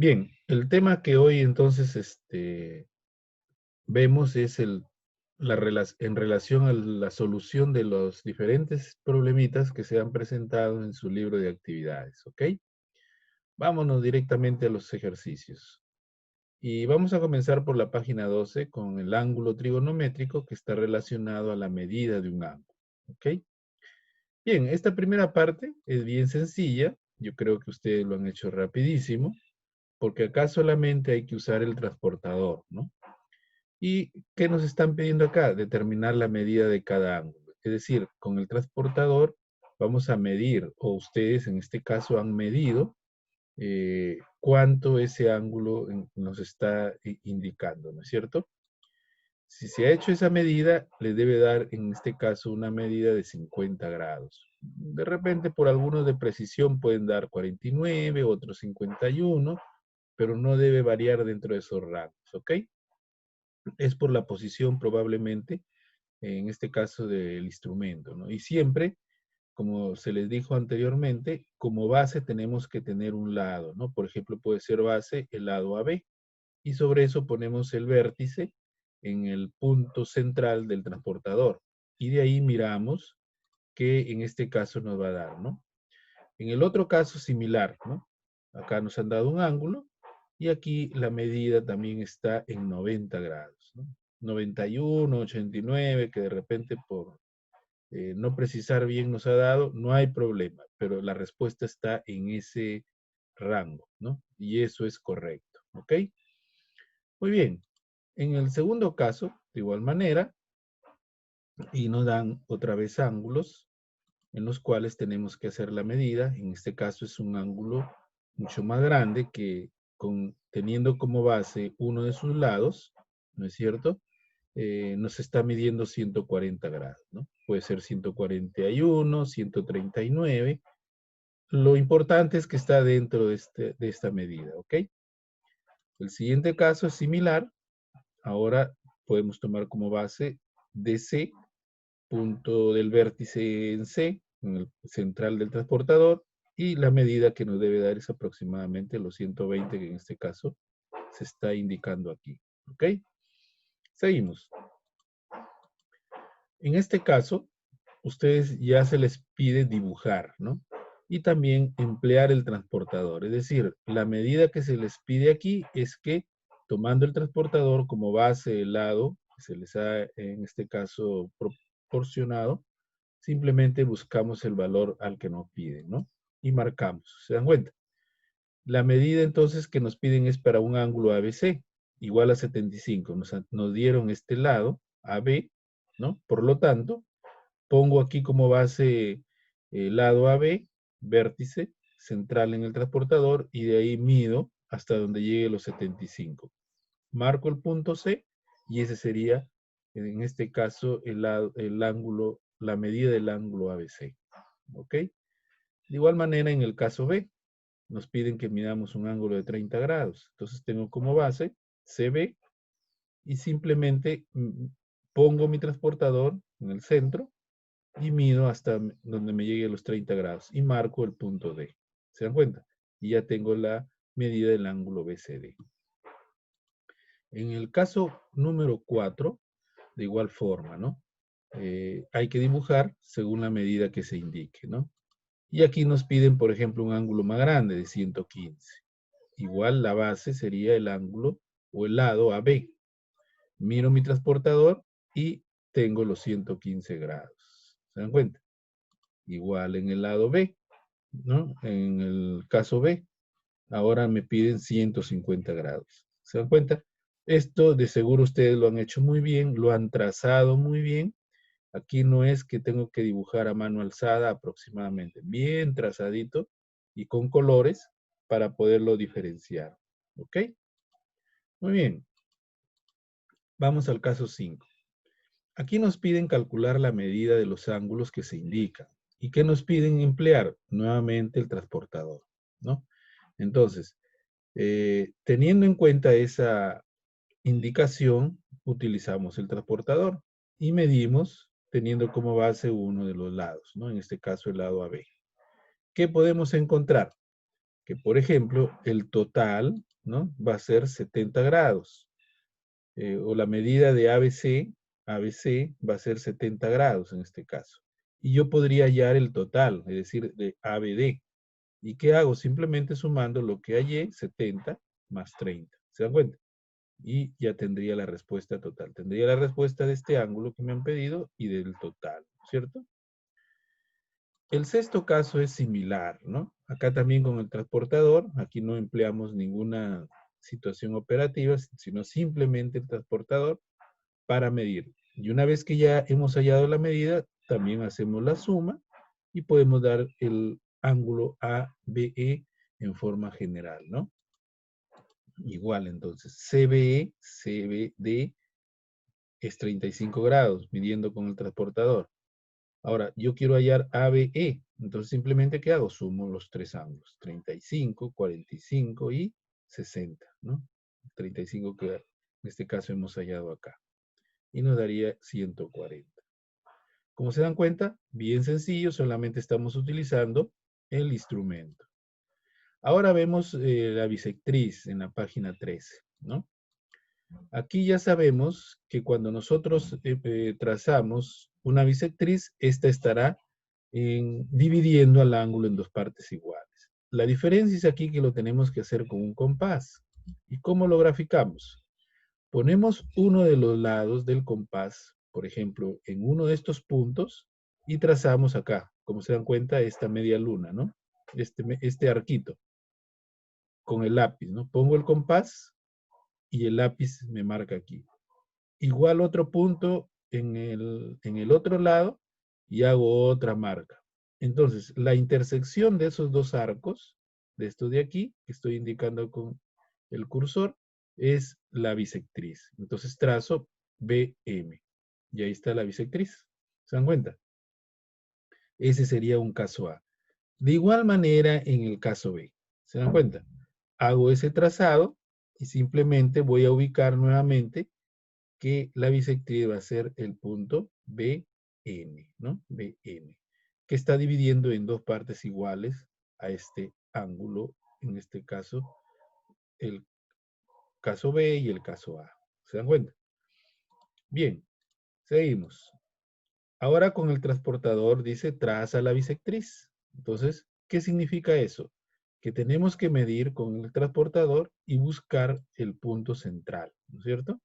Bien, el tema que hoy entonces vemos es en relación a la solución de los diferentes problemitas que se han presentado en su libro de actividades, ¿ok? Vámonos directamente a los ejercicios. Y vamos a comenzar por la página 12 con el ángulo trigonométrico que está relacionado a la medida de un ángulo, ¿ok? Bien, esta primera parte es bien sencilla. Yo creo que ustedes lo han hecho rapidísimo, porque acá solamente hay que usar el transportador, ¿no? ¿Y qué nos están pidiendo acá? Determinar la medida de cada ángulo. Es decir, con el transportador vamos a medir, o ustedes en este caso han medido, cuánto ese ángulo nos está indicando, ¿no es cierto? Si se ha hecho esa medida, le debe dar en este caso una medida de 50 grados. De repente, por algunos de precisión pueden dar 49, otros 51, pero no debe variar dentro de esos rangos, ¿ok? Es por la posición probablemente, en este caso del instrumento, ¿no? Y siempre, como se les dijo anteriormente, como base tenemos que tener un lado, ¿no? Por ejemplo, puede ser base el lado AB, y sobre eso ponemos el vértice en el punto central del transportador. Y de ahí miramos qué en este caso nos va a dar, ¿no? En el otro caso similar, ¿no? Acá nos han dado un ángulo y aquí la medida también está en 90 grados, ¿no? 91, 89, que de repente por no precisar bien nos ha dado, no hay problema, pero la respuesta está en ese rango, ¿no? Y eso es correcto, ¿ok? Muy bien. En el segundo caso, de igual manera, y nos dan otra vez ángulos en los cuales tenemos que hacer la medida. En este caso es un ángulo mucho más grande que teniendo como base uno de sus lados, ¿no es cierto? Nos está midiendo 140 grados, ¿no? Puede ser 141, 139. Lo importante es que está dentro de esta medida, ¿ok? El siguiente caso es similar. Ahora podemos tomar como base DC, punto del vértice en C, en el central del transportador, y la medida que nos debe dar es aproximadamente los 120, que en este caso se está indicando aquí. ¿Ok? Seguimos. En este caso, ustedes ya se les pide dibujar, ¿no? Y también emplear el transportador. Es decir, la medida que se les pide aquí es que tomando el transportador como base el lado que se les ha en este caso proporcionado, simplemente buscamos el valor al que nos piden, ¿no? Y marcamos, ¿se dan cuenta? La medida entonces que nos piden es para un ángulo ABC, igual a 75. Nos dieron este lado, AB, ¿no? Por lo tanto, pongo aquí como base el lado AB, vértice central en el transportador, y de ahí mido hasta donde llegue los 75. Marco el punto C, y ese sería, en este caso, el ángulo, la medida del ángulo ABC. ¿Ok? De igual manera, en el caso B, nos piden que midamos un ángulo de 30 grados. Entonces tengo como base CB y simplemente pongo mi transportador en el centro y mido hasta donde me llegue a los 30 grados y marco el punto D. ¿Se dan cuenta? Y ya tengo la medida del ángulo BCD. En el caso número 4, de igual forma, ¿no? Hay que dibujar según la medida que se indique, ¿no? Y aquí nos piden, por ejemplo, un ángulo más grande de 115. Igual la base sería el ángulo o el lado AB. Miro mi transportador y tengo los 115 grados. ¿Se dan cuenta? Igual en el lado B, ¿no? En el caso B, ahora me piden 150 grados. ¿Se dan cuenta? Esto de seguro ustedes lo han hecho muy bien, lo han trazado muy bien. Aquí no es que tengo que dibujar a mano alzada aproximadamente, bien trazadito y con colores para poderlo diferenciar. ¿Ok? Muy bien. Vamos al caso 5. Aquí nos piden calcular la medida de los ángulos que se indican. ¿Y qué nos piden emplear? Nuevamente el transportador, ¿no? Entonces, teniendo en cuenta esa indicación, utilizamos el transportador y medimos teniendo como base uno de los lados, ¿no? En este caso el lado AB. ¿Qué podemos encontrar? Que, por ejemplo, el total ¿no? Va a ser 70 grados. O la medida de ABC va a ser 70 grados en este caso. Y yo podría hallar el total, es decir, de ABD. ¿Y qué hago? Simplemente sumando lo que hallé, 70 más 30. ¿Se dan cuenta? Y ya tendría la respuesta total. Tendría la respuesta de este ángulo que me han pedido y del total, ¿cierto? El sexto caso es similar, ¿no? Acá también con el transportador, aquí no empleamos ninguna situación operativa, sino simplemente el transportador para medir. Y una vez que ya hemos hallado la medida, también hacemos la suma y podemos dar el ángulo ABE en forma general, ¿no? Igual, entonces, CBD es 35 grados, midiendo con el transportador. Ahora, yo quiero hallar ABE, entonces simplemente, ¿qué hago? Sumo los tres ángulos, 35, 45 y 60, ¿no? 35 que en este caso hemos hallado acá. Y nos daría 140. Como se dan cuenta, bien sencillo, solamente estamos utilizando el instrumento. Ahora vemos la bisectriz en la página 13, ¿no? Aquí ya sabemos que cuando nosotros trazamos una bisectriz, esta estará dividiendo al ángulo en dos partes iguales. La diferencia es aquí que lo tenemos que hacer con un compás. ¿Y cómo lo graficamos? Ponemos uno de los lados del compás, por ejemplo, en uno de estos puntos y trazamos acá, como se dan cuenta, esta media luna, ¿no? Este arquito con el lápiz, ¿no? Pongo el compás y el lápiz me marca aquí. Igual otro punto en el otro lado y hago otra marca. Entonces, la intersección de esos dos arcos, de estos de aquí, que estoy indicando con el cursor, es la bisectriz. Entonces trazo BM. Y ahí está la bisectriz. ¿Se dan cuenta? Ese sería un caso A. De igual manera en el caso B. ¿Se dan cuenta? Hago ese trazado y simplemente voy a ubicar nuevamente que la bisectriz va a ser el punto BN, ¿no? BN, que está dividiendo en dos partes iguales a este ángulo, en este caso, el caso B y el caso A. ¿Se dan cuenta? Bien, seguimos. Ahora con el transportador dice traza la bisectriz. Entonces, ¿qué significa eso? Que tenemos que medir con el transportador y buscar el punto central, ¿no es cierto?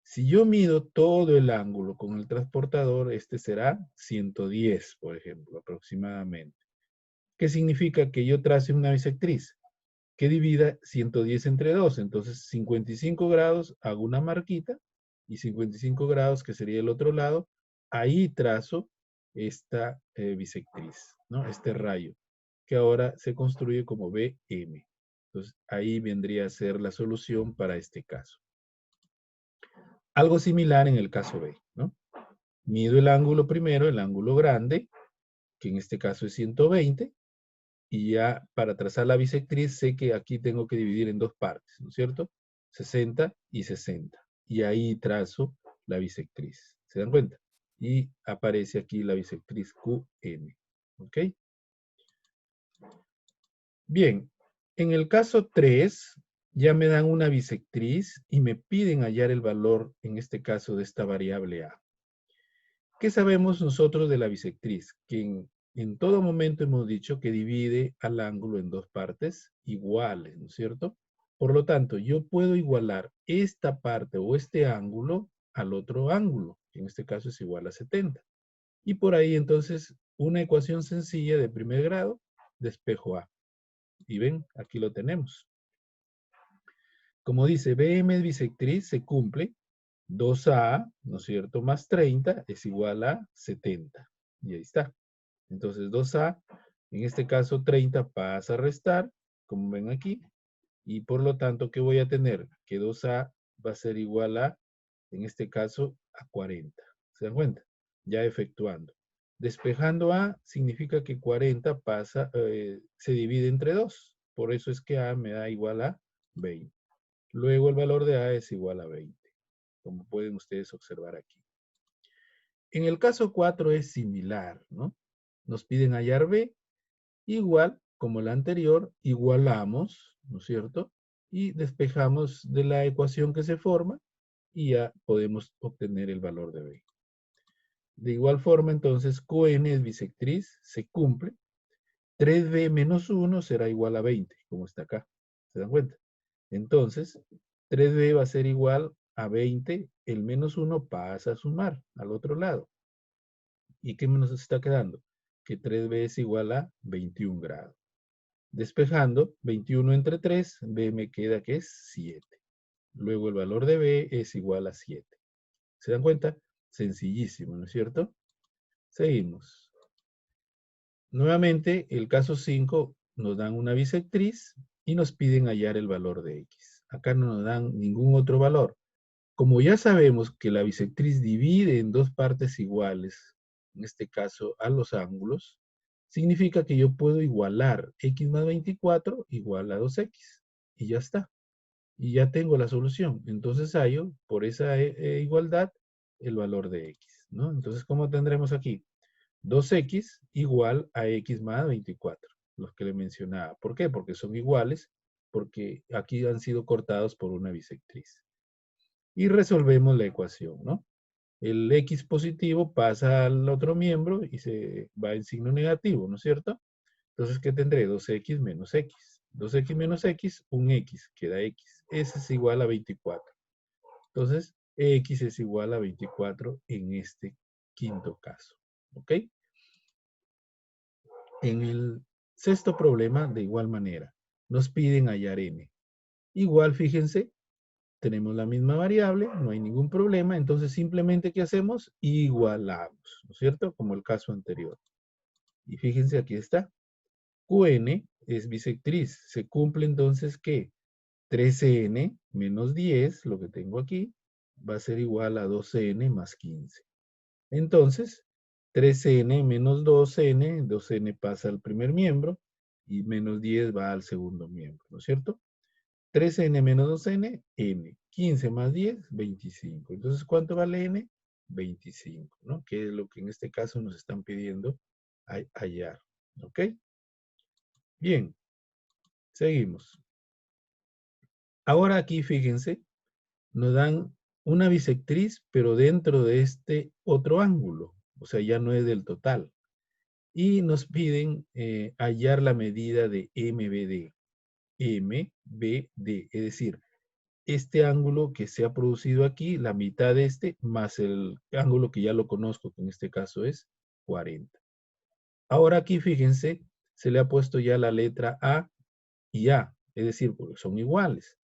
Si yo mido todo el ángulo con el transportador, este será 110, por ejemplo, aproximadamente. ¿Qué significa? Que yo trace una bisectriz que divida 110 entre 2. Entonces, 55 grados, hago una marquita, y 55 grados, que sería el otro lado, ahí trazo esta bisectriz, ¿no? Este rayo, que ahora se construye como BM. Entonces, ahí vendría a ser la solución para este caso. Algo similar en el caso B, ¿no? Mido el ángulo primero, el ángulo grande, que en este caso es 120, y ya para trazar la bisectriz sé que aquí tengo que dividir en dos partes, ¿no es cierto? 60 y 60. Y ahí trazo la bisectriz. ¿Se dan cuenta? Y aparece aquí la bisectriz QN. ¿Ok? Bien, en el caso 3, ya me dan una bisectriz y me piden hallar el valor, en este caso, de esta variable A. ¿Qué sabemos nosotros de la bisectriz? Que en todo momento hemos dicho que divide al ángulo en dos partes iguales, ¿no es cierto? Por lo tanto, yo puedo igualar esta parte o este ángulo al otro ángulo, que en este caso es igual a 70. Y por ahí entonces una ecuación sencilla de primer grado, despejo A. Y ven, aquí lo tenemos. Como dice, BM bisectriz se cumple 2A, ¿no es cierto?, más 30 es igual a 70. Y ahí está. Entonces 2A, en este caso 30 pasa a restar, como ven aquí. Y por lo tanto, ¿qué voy a tener? Que 2A va a ser igual a, en este caso, a 40. ¿Se dan cuenta? Ya efectuando. Despejando A significa que 40 pasa, se divide entre 2. Por eso es que A me da igual a 20. Luego el valor de A es igual a 20, como pueden ustedes observar aquí. En el caso 4 es similar, ¿no? Nos piden hallar B, igual como la anterior, igualamos, ¿no es cierto? y despejamos de la ecuación que se forma y ya podemos obtener el valor de B. De igual forma, entonces, QN es bisectriz, se cumple. 3B menos 1 será igual a 20, como está acá. ¿Se dan cuenta? Entonces, 3B va a ser igual a 20, el menos 1 pasa a sumar al otro lado. ¿Y qué nos está quedando? Que 3B es igual a 21 grados. Despejando, 21 entre 3, B me queda que es 7. Luego el valor de B es igual a 7. ¿Se dan cuenta? Sencillísimo, ¿no es cierto? Seguimos. Nuevamente, el caso 5 nos dan una bisectriz y nos piden hallar el valor de X. Acá no nos dan ningún otro valor. Como ya sabemos que la bisectriz divide en dos partes iguales, en este caso a los ángulos, significa que yo puedo igualar X más 24 igual a 2X. Y ya está. Y ya tengo la solución. Entonces hallo, por esa igualdad, el valor de X, ¿no? Entonces, ¿cómo tendremos aquí? 2X igual a X más 24, los que le mencionaba. ¿Por qué? Porque son iguales, porque aquí han sido cortados por una bisectriz. Y resolvemos la ecuación, ¿no? El X positivo pasa al otro miembro y se va en signo negativo, ¿no es cierto? Entonces, ¿qué tendré? 2X menos X. 2X menos X, un X, queda X. Ese es igual a 24. Entonces, X es igual a 24 en este quinto caso. ¿Ok? En el sexto problema, de igual manera, nos piden hallar n. Igual, fíjense, tenemos la misma variable, no hay ningún problema, entonces simplemente, ¿qué hacemos? Igualamos, ¿no es cierto? Como el caso anterior. Y fíjense, aquí está. Qn es bisectriz. Se cumple entonces que 13n menos 10, lo que tengo aquí, va a ser igual a 2n más 15. Entonces, 3n menos 2n, 2n pasa al primer miembro y menos 10 va al segundo miembro, ¿no es cierto? 3n menos 2n, n. 15 más 10, 25. Entonces, ¿cuánto vale n? 25, ¿no? Que es lo que en este caso nos están pidiendo hallar, ¿ok? Bien, seguimos. Ahora aquí, fíjense, nos dan una bisectriz, pero dentro de este otro ángulo. O sea, ya no es del total. Y nos piden hallar la medida de MBD. MBD, es decir, este ángulo que se ha producido aquí, la mitad de este, más el ángulo que ya lo conozco, que en este caso es 40. Ahora aquí, fíjense, se le ha puesto ya la letra A y A, es decir, porque son iguales.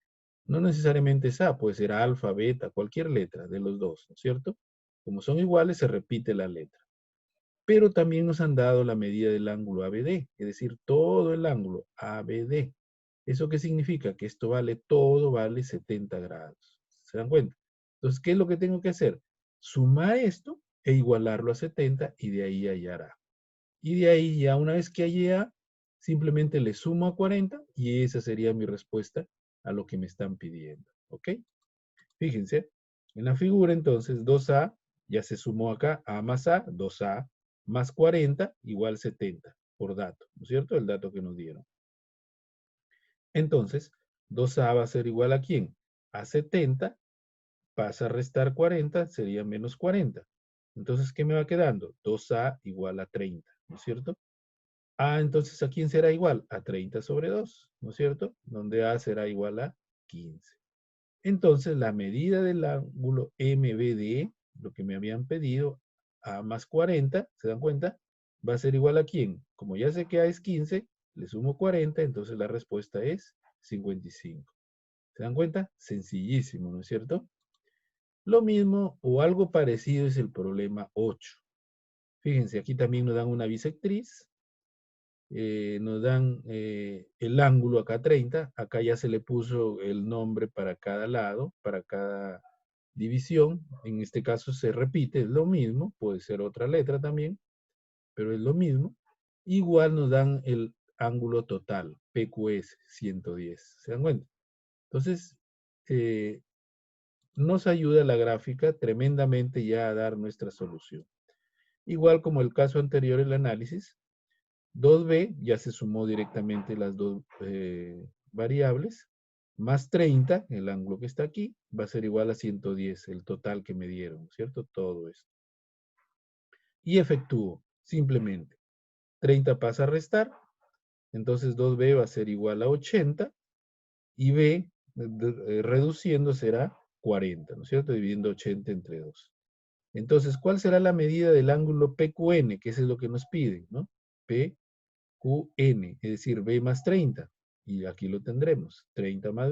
No necesariamente es A, puede ser alfa, beta, cualquier letra de los dos, ¿no es cierto? Como son iguales, se repite la letra. Pero también nos han dado la medida del ángulo ABD, es decir, todo el ángulo ABD. ¿Eso qué significa? Que esto vale, todo vale 70 grados. ¿Se dan cuenta? Entonces, ¿qué es lo que tengo que hacer? Sumar esto e igualarlo a 70 y de ahí hallar A. Y de ahí ya una vez que hallé A, simplemente le sumo a 40 y esa sería mi respuesta a lo que me están pidiendo. ¿Ok? Fíjense, en la figura entonces 2A ya se sumó acá, A más A, 2A más 40 igual 70 por dato, ¿no es cierto? El dato que nos dieron. Entonces, 2A va a ser igual a ¿quién? A 70, pasa a restar 40, sería menos 40. Entonces, ¿qué me va quedando? 2A igual a 30, ¿no es cierto? A, entonces, ¿a quién será igual? A 30 sobre 2, ¿no es cierto? Donde A será igual a 15. Entonces, la medida del ángulo MBD, lo que me habían pedido, A más 40, ¿se dan cuenta? Va a ser igual a ¿quién? Como ya sé que A es 15, le sumo 40, entonces la respuesta es 55. ¿Se dan cuenta? Sencillísimo, ¿no es cierto? Lo mismo o algo parecido es el problema 8. Fíjense, aquí también nos dan una bisectriz, nos dan el ángulo acá 30, acá ya se le puso el nombre para cada lado, para cada división, en este caso se repite, es lo mismo, puede ser otra letra también, pero es lo mismo. Igual nos dan el ángulo total, PQS 110, ¿se dan cuenta? Entonces, nos ayuda la gráfica tremendamente ya a dar nuestra solución. Igual como el caso anterior, el análisis, 2B ya se sumó directamente las dos variables más 30, el ángulo que está aquí, va a ser igual a 110, el total que me dieron, ¿cierto? Todo esto. Y efectúo, simplemente. 30 pasa a restar, entonces 2b va a ser igual a 80, y b, reduciendo, será 40, ¿no es cierto? Dividiendo 80 entre 2. Entonces, ¿cuál será la medida del ángulo PQN? Que eso es lo que nos piden, ¿no? PQN, es decir, b más 30. Y aquí lo tendremos, 30 más